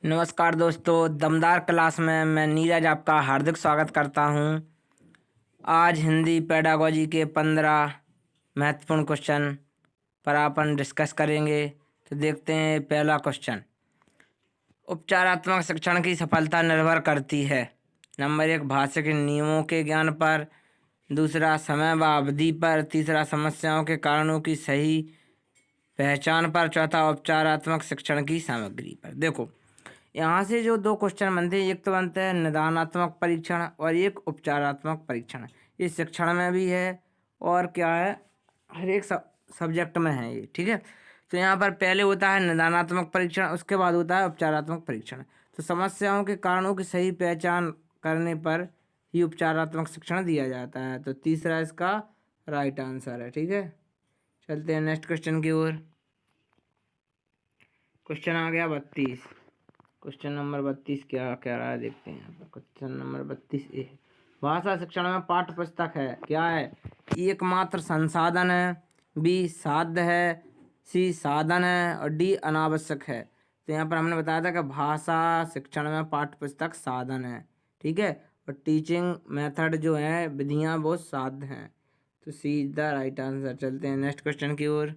नमस्कार दोस्तों, दमदार क्लास में मैं नीरज आपका हार्दिक स्वागत करता हूं। आज हिंदी पेडागोजी के 15 महत्वपूर्ण क्वेश्चन पर अपन डिस्कस करेंगे। तो देखते हैं पहला क्वेश्चन। उपचारात्मक शिक्षण की सफलता निर्भर करती है। नंबर 1, भाषा के नियमों के ज्ञान पर। दूसरा, समय व अवधि पर। तीसरा, समस्याओं के कारणों की सही पहचान पर। चौथा, उपचारात्मक शिक्षण की सामग्री पर। देखो, यहाँ से जो दो क्वेश्चन बनते हैं, एक तो बनता है निदानात्मक परीक्षण और एक उपचारात्मक परीक्षण। ये शिक्षण में भी है और क्या है, हर एक सब्जेक्ट में है ये, ठीक है। तो यहाँ पर पहले होता है निदानात्मक परीक्षण, उसके बाद होता है उपचारात्मक परीक्षण। तो समस्याओं के कारणों की सही पहचान करने पर ही उपचारात्मक शिक्षण दिया जाता है। तो तीसरा इसका राइट आंसर है, ठीक है। चलते हैं नेक्स्ट क्वेश्चन की ओर। क्वेश्चन आ गया 32। क्वेश्चन नंबर 32 क्या कह रहा है, देखते हैं यहाँ पर। क्वेश्चन नंबर 32 ए है, भाषा शिक्षण में पाठ्य पुस्तक है, क्या है? एकमात्र संसाधन है, बी साध्य है, सी साधन है और डी अनावश्यक है। तो यहाँ पर हमने बताया था कि भाषा शिक्षण में पाठ्य पुस्तक साधन है, ठीक है, और टीचिंग मेथड जो है, विधियाँ, वो साध्य हैं। तो सी इज द राइट आंसर। चलते हैं नेक्स्ट क्वेश्चन की ओर।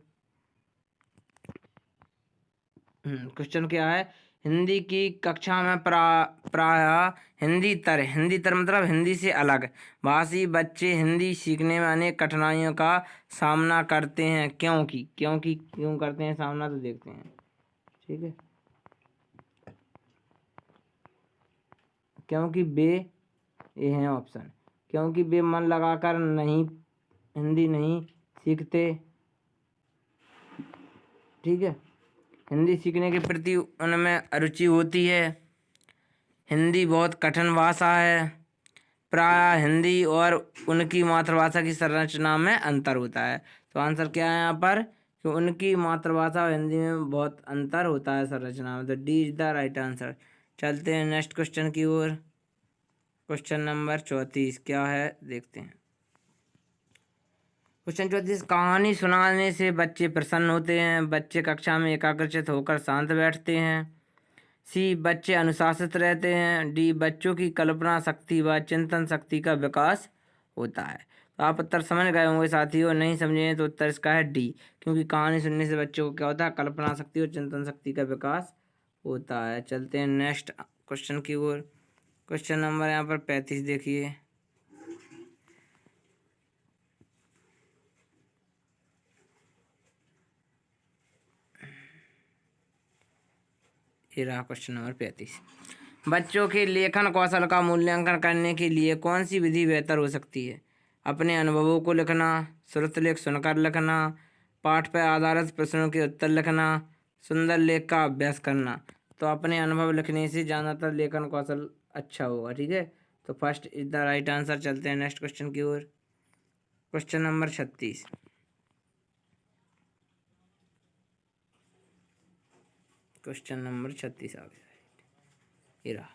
क्वेश्चन क्या है, हिंदी की कक्षा में प्रायः हिंदी तर मतलब हिंदी से अलग भाषी बच्चे हिंदी सीखने में अनेक कठिनाइयों का सामना करते हैं, क्यों करते हैं सामना, तो देखते हैं, ठीक है। क्योंकि वे, ये हैं ऑप्शन, क्योंकि वे मन लगाकर हिंदी नहीं सीखते, ठीक है। हिंदी सीखने के प्रति उनमें अरुचि होती है, हिंदी बहुत कठिन भाषा है, प्रायः हिंदी और उनकी मातृभाषा की संरचना में अंतर होता है। तो आंसर क्या है यहाँ पर, कि उनकी मातृभाषा और हिंदी में बहुत अंतर होता है संरचना में। तो D is the right answer. चलते हैं नेक्स्ट क्वेश्चन की ओर। क्वेश्चन नंबर 34 क्या है, देखते हैं। क्वेश्चन 34, कहानी सुनाने से बच्चे प्रसन्न होते हैं, बच्चे कक्षा में एकाग्रचित होकर शांत बैठते हैं, सी बच्चे अनुशासित रहते हैं, डी बच्चों की कल्पना शक्ति व चिंतन शक्ति का विकास होता है। तो आप उत्तर समझ गए होंगे साथियों, नहीं समझे तो उत्तर इसका है डी, क्योंकि कहानी सुनने से बच्चों को क्या होता है, कल्पना शक्ति और चिंतन शक्ति का विकास होता है। चलते हैं नेक्स्ट क्वेश्चन की ओर। क्वेश्चन नंबर यहाँ पर 35 देखिए। ये रहा क्वेश्चन नंबर 35। बच्चों के लेखन कौशल का मूल्यांकन करने के लिए कौन सी विधि बेहतर हो सकती है? अपने अनुभवों को लिखना, श्रुतलेख सुनकर लिखना, पाठ पर आधारित प्रश्नों के उत्तर लिखना, सुंदर लेख का अभ्यास करना। तो अपने अनुभव लिखने से ज़्यादातर लेखन कौशल अच्छा होगा, ठीक है। तो first is the right answer. चलते हैं नेक्स्ट क्वेश्चन की ओर। Question number 36। क्वेश्चन नंबर 36 आ गया, ये रहा।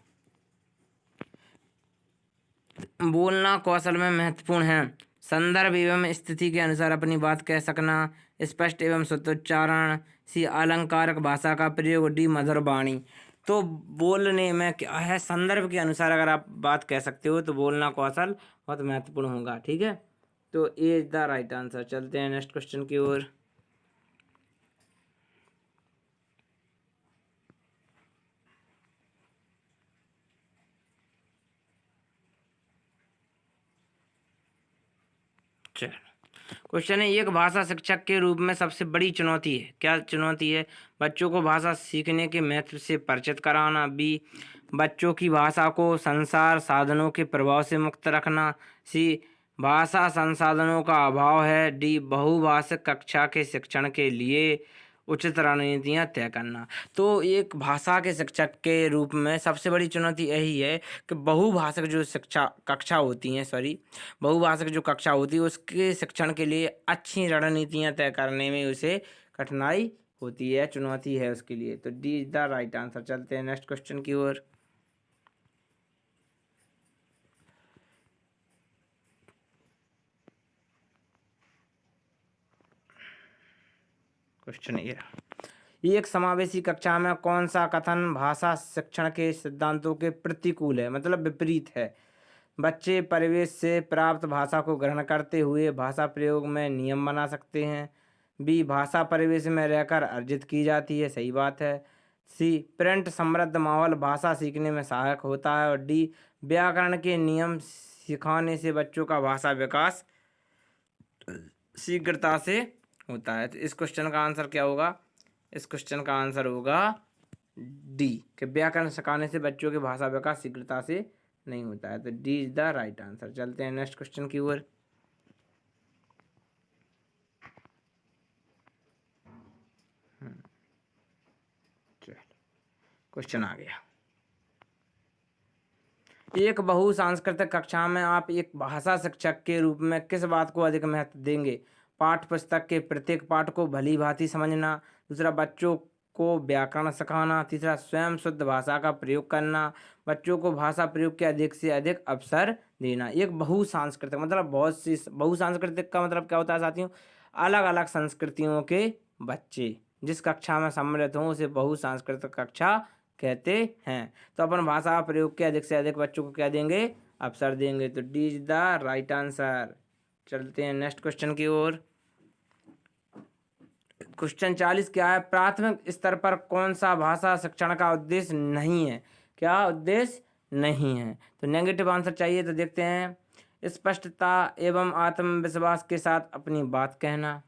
बोलना कौशल में महत्वपूर्ण है, संदर्भ एवं स्थिति के अनुसार अपनी बात कह सकना, स्पष्ट एवं शुद्धोच्चारण, सी अलंकारक भाषा का प्रयोग, डी मधुर वाणी। तो बोलने में क्या है, संदर्भ के अनुसार अगर आप बात कह सकते हो तो बोलना कौशल बहुत महत्वपूर्ण होगा, ठीक है। तो ए इज द राइट आंसर। चलते हैं नेक्स्ट क्वेश्चन की ओर। क्वेश्चन है, एक भाषा शिक्षक के रूप में सबसे बड़ी चुनौती है, क्या चुनौती है? बच्चों को भाषा सीखने के महत्व से परिचित कराना, बी बच्चों की भाषा को संसार साधनों के प्रभाव से मुक्त रखना, सी भाषा संसाधनों का अभाव है, डी बहुभाषिक कक्षा के शिक्षण के लिए उचित रणनीतियाँ तय करना। तो एक भाषा के शिक्षक के रूप में सबसे बड़ी चुनौती यही है कि बहुभाषिक जो शिक्षा कक्षा होती हैं, बहुभाषिक जो कक्षा होती है उसके शिक्षण के लिए अच्छी रणनीतियाँ तय करने में उसे कठिनाई होती है, चुनौती है उसके लिए। तो D is the right answer. चलते हैं नेक्स्ट क्वेश्चन की ओर। क्वेश्चन ये, एक समावेशी कक्षा में कौन सा कथन भाषा शिक्षण के सिद्धांतों के प्रतिकूल है, मतलब विपरीत है? बच्चे परिवेश से प्राप्त भाषा को ग्रहण करते हुए भाषा प्रयोग में नियम बना सकते हैं। बी, भाषा परिवेश में रहकर अर्जित की जाती है, सही बात है। सी, प्रिंट समृद्ध माहौल भाषा सीखने में सहायक होता है। और डी, व्याकरण के नियम सिखाने से बच्चों का भाषा विकास शीघ्रता से होता है। तो इस क्वेश्चन का आंसर क्या होगा? इस क्वेश्चन का आंसर होगा डी, कि व्याकरण सिखाने से बच्चों के भाषा विकास शीघ्रता से नहीं होता है। तो D is the right answer. चलते हैं नेक्स्ट क्वेश्चन की ओर। चलो, क्वेश्चन आ गया। एक बहु सांस्कृतिक कक्षा में आप एक भाषा शिक्षक के रूप में किस बात को अधिक महत्व देंगे? पाठ्य पुस्तक के प्रत्येक पाठ को भली भांति समझना, दूसरा बच्चों को व्याकरण सिखाना, तीसरा स्वयं शुद्ध भाषा का प्रयोग करना, बच्चों को भाषा प्रयोग के अधिक से अधिक अवसर देना। एक बहु सांस्कृतिक मतलब बहुत सी, बहु सांस्कृतिक का मतलब क्या होता है साथियों? अलग अलग संस्कृतियों के बच्चे जिस कक्षा में सम्मिलित हों उसे बहु सांस्कृतिक कक्षा कहते हैं। तो अपन भाषा प्रयोग के अधिक से अधिक बच्चों को क्या देंगे? अवसर देंगे। तो D is the right answer. चलते हैं नेक्स्ट क्वेश्चन की ओर। क्वेश्चन 40 क्या है? प्राथमिक स्तर पर कौन सा भाषा शिक्षण का उद्देश्य नहीं है? क्या उद्देश्य नहीं है? तो नेगेटिव आंसर चाहिए। तो देखते हैं। स्पष्टता एवं आत्मविश्वास के साथ अपनी बात कहना।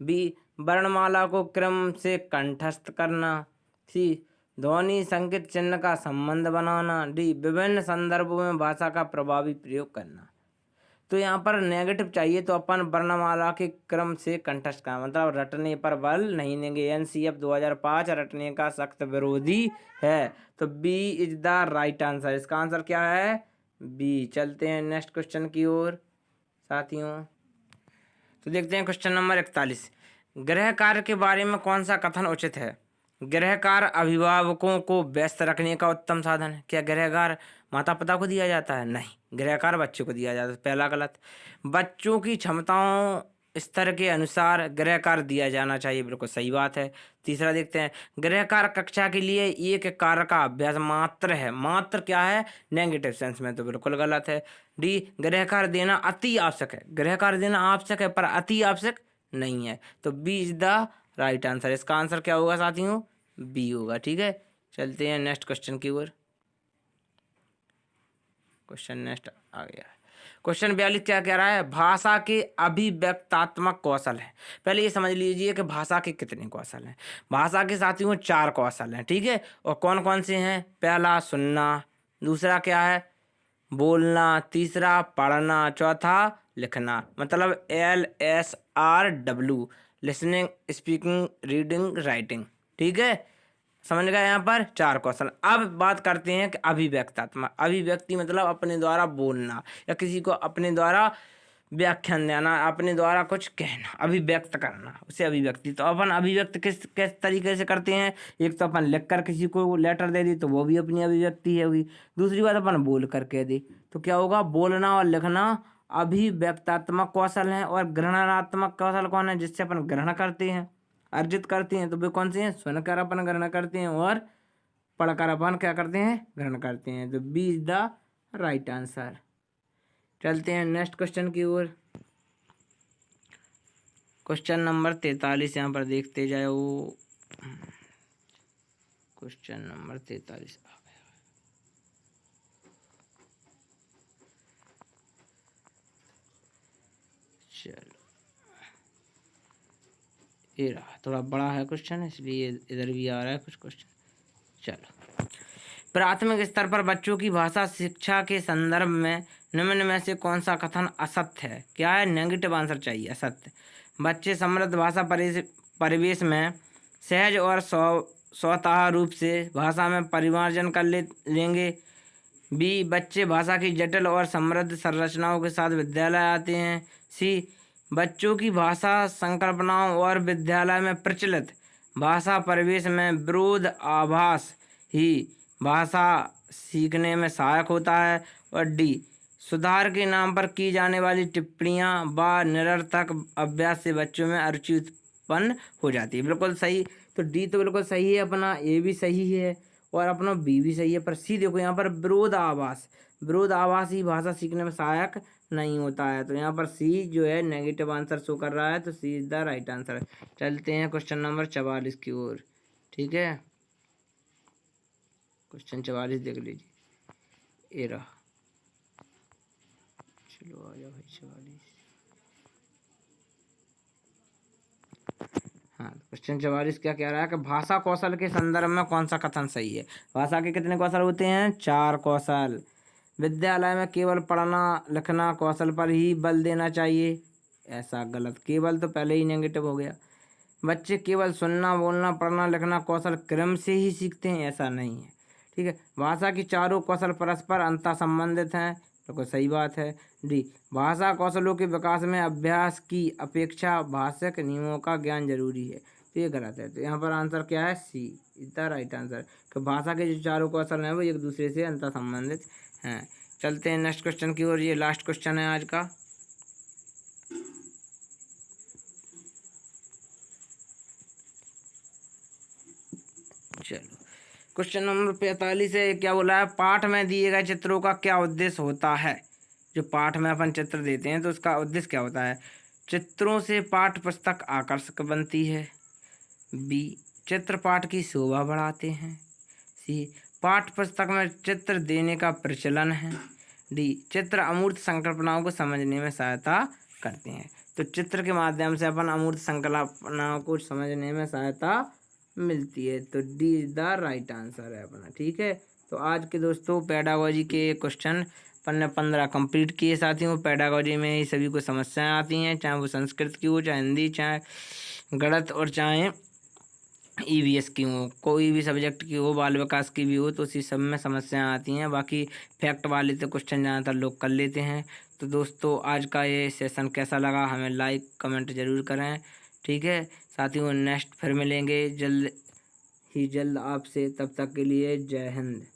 बी, वर्णमाला को क्रम से कंठस्थ करना। सी, ध्वनि संकेत चिन्ह का संबंध बनाना। डी, विभिन्न संदर्भों में भाषा का प्रभावी प्रयोग करना। तो यहाँ पर नेगेटिव चाहिए, तो अपन वर्णमाला के क्रम से कंठस्थ करना मतलब रटने पर बल नहीं देंगे। एनसीएफ 2005 रटने का सख्त विरोधी है। तो B is the right answer. इसका आंसर क्या है? बी। चलते हैं नेक्स्ट क्वेश्चन की ओर साथियों। तो देखते हैं क्वेश्चन नंबर 41। गृह कार्य के बारे में कौन सा कथन उचित है? गृह कार्य अभिभावकों को व्यस्त रखने का उत्तम साधन है। क्या गृह कार्य माता पिता को दिया जाता है? नहीं, गृह कार्य बच्चों को दिया जाता है। पहला गलत। बच्चों की क्षमताओं स्तर के अनुसार गृह कार्य दिया जाना चाहिए, बिल्कुल सही बात है। तीसरा देखते हैं। गृह कार्य कक्षा के लिए एक कार्य का अभ्यास मात्र है। मात्र क्या है? नेगेटिव सेंस में, तो बिल्कुल गलत है। डी, गृह कार्य देना अति आवश्यक है। गृह कार्य देना आवश्यक है पर अति आवश्यक नहीं है। तो B is the right answer. इसका आंसर क्या होगा साथियों? बी होगा। ठीक है, चलते हैं नेक्स्ट क्वेश्चन की ओर। क्वेश्चन नेक्स्ट आ गया है। क्वेश्चन 42 क्या कह रहा है? भाषा के अभिव्यक्तात्मक कौशल है। पहले ये समझ लीजिए कि भाषा के कितने कौशल हैं। भाषा के साथियों 4 कौशल हैं। ठीक है, और कौन कौन से हैं? पहला सुनना, दूसरा क्या है? बोलना, तीसरा पढ़ना, चौथा लिखना। मतलब LSRW, listening, speaking, reading, writing. ठीक है, समझ गए? यहाँ पर 4 कौशल। अब बात करते हैं कि अभिव्यक्तात्मक। अभिव्यक्ति मतलब अपने द्वारा बोलना या किसी को अपने द्वारा व्याख्यान देना, अपने द्वारा कुछ कहना, अभिव्यक्त करना, उसे अभिव्यक्ति। तो अपन अभिव्यक्त किस तरीके से करते हैं? एक तो अपन लिख कर किसी को लेटर दे दी तो वो भी अपनी अभिव्यक्ति है हुई। दूसरी बात अपन बोल कर कह दे तो क्या होगा? बोलना और लिखना अभिव्यक्तात्मक कौशल हैं। और ग्रहणात्मक कौशल कौन है? जिससे अपन ग्रहण करते हैं, अर्जित करते हैं। तो वे कौन से हैं? सुनकर अपन ग्रहण करते हैं और पढ़कर अपन क्या करते हैं? ग्रहण करते हैं। तो B is the right answer. चलते हैं नेक्स्ट क्वेश्चन की ओर। क्वेश्चन नंबर 43 यहाँ पर देखते जाओ। क्वेश्चन नंबर 43 आ गया। चलो, ये रहा, थोड़ा बड़ा है क्वेश्चन इसलिए इधर भी आ रहा है कुछ क्वेश्चन। चलो, प्राथमिक स्तर पर बच्चों की भाषा शिक्षा के संदर्भ में निम्न में से कौन सा कथन असत्य है? क्या है? नेगेटिव आंसर चाहिए, असत्य। बच्चे समृद्ध भाषा परिवेश में सहज और स्वतः रूप से भाषा में परिमार्जन कर लेंगे। बी, बच्चे भाषा की जटिल और समृद्ध संरचनाओं के साथ विद्यालय आते हैं। सी, बच्चों की भाषा संकल्पनाओं और विद्यालय में प्रचलित भाषा परिवेश में विरोध आभास ही भाषा सीखने में सहायक होता है। और डी, सुधार के नाम पर की जाने वाली टिप्पणियां व निरर्थक अभ्यास से बच्चों में अरुचि उत्पन्न हो जाती है। बिल्कुल सही। तो डी तो बिल्कुल सही है, अपना ए भी सही है और अपना बी भी सही है। पर सी देखो यहाँ पर विरोधाभासी भाषा सीखने में सहायक नहीं होता है, तो यहाँ पर सी जो है नेगेटिव आंसर शो कर रहा है, तो सी इज द राइट आंसर। चलते हैं क्वेश्चन नंबर 44 की ओर। ठीक है, क्वेश्चन 44 देख लीजिए, ये रहा। चलो आ जाओ भाई 44। हाँ, क्वेश्चन 44 क्या कह रहा है कि भाषा कौशल के संदर्भ में कौन सा कथन सही है। भाषा के कितने कौशल होते हैं? 4 कौशल। विद्यालय में केवल पढ़ना लिखना कौशल पर ही बल देना चाहिए, ऐसा गलत। केवल तो पहले ही नेगेटिव हो गया। बच्चे केवल सुनना बोलना पढ़ना लिखना कौशल क्रम से ही सीखते हैं, ऐसा नहीं है। ठीक है, भाषा की चारों कौशल परस्पर अंतः संबंधित हैं, तो सही बात है। डी, भाषा कौशलों के विकास में अभ्यास की अपेक्षा भाषिक नियमों का ज्ञान जरूरी है, तो ये गलत है। तो यहाँ पर आंसर क्या है? सी इज द राइट आंसर, कि भाषा के जो चारों कौशल हैं वो एक दूसरे से अंतः संबंधित हैं। चलते हैं नेक्स्ट क्वेश्चन की ओर, ये लास्ट क्वेश्चन है आज का। चलो, क्वेश्चन नंबर 45 है, क्या बोला है? पाठ में दिए गए चित्रों का क्या उद्देश्य होता है? जो पाठ में अपन चित्र देते हैं तो उसका उद्देश्य क्या होता है? चित्रों से पाठ पुस्तक आकर्षक बनती है। बी, चित्र पाठ की शोभा बढ़ाते हैं। सी, पाठ पुस्तक में चित्र देने का प्रचलन है। डी, चित्र अमूर्त संकल्पनाओं को समझने में सहायता करते हैं। तो चित्र के माध्यम से अपन अमूर्त संकल्पनाओं को समझने में सहायता मिलती है, तो D is the right answer है अपना। ठीक है, तो आज के दोस्तों पेडागोजी के क्वेश्चन 15 कंप्लीट किए। साथियों, पेडागोजी में ही सभी को समस्याएं आती हैं, चाहे वो संस्कृत की हो, चाहे हिंदी, चाहे गणित और चाहे ईवीएस की हो, कोई भी सब्जेक्ट की हो, बाल विकास की भी हो, तो उसी सब में समस्याएं आती हैं। बाकी फैक्ट वाले तो क्वेश्चन ज़्यादातर लोग कर लेते हैं। तो दोस्तों आज का ये सेशन कैसा लगा हमें लाइक कमेंट ज़रूर करें। ठीक है साथियों, नेक्स्ट फिर मिलेंगे जल्द आपसे, तब तक के लिए जय हिंद।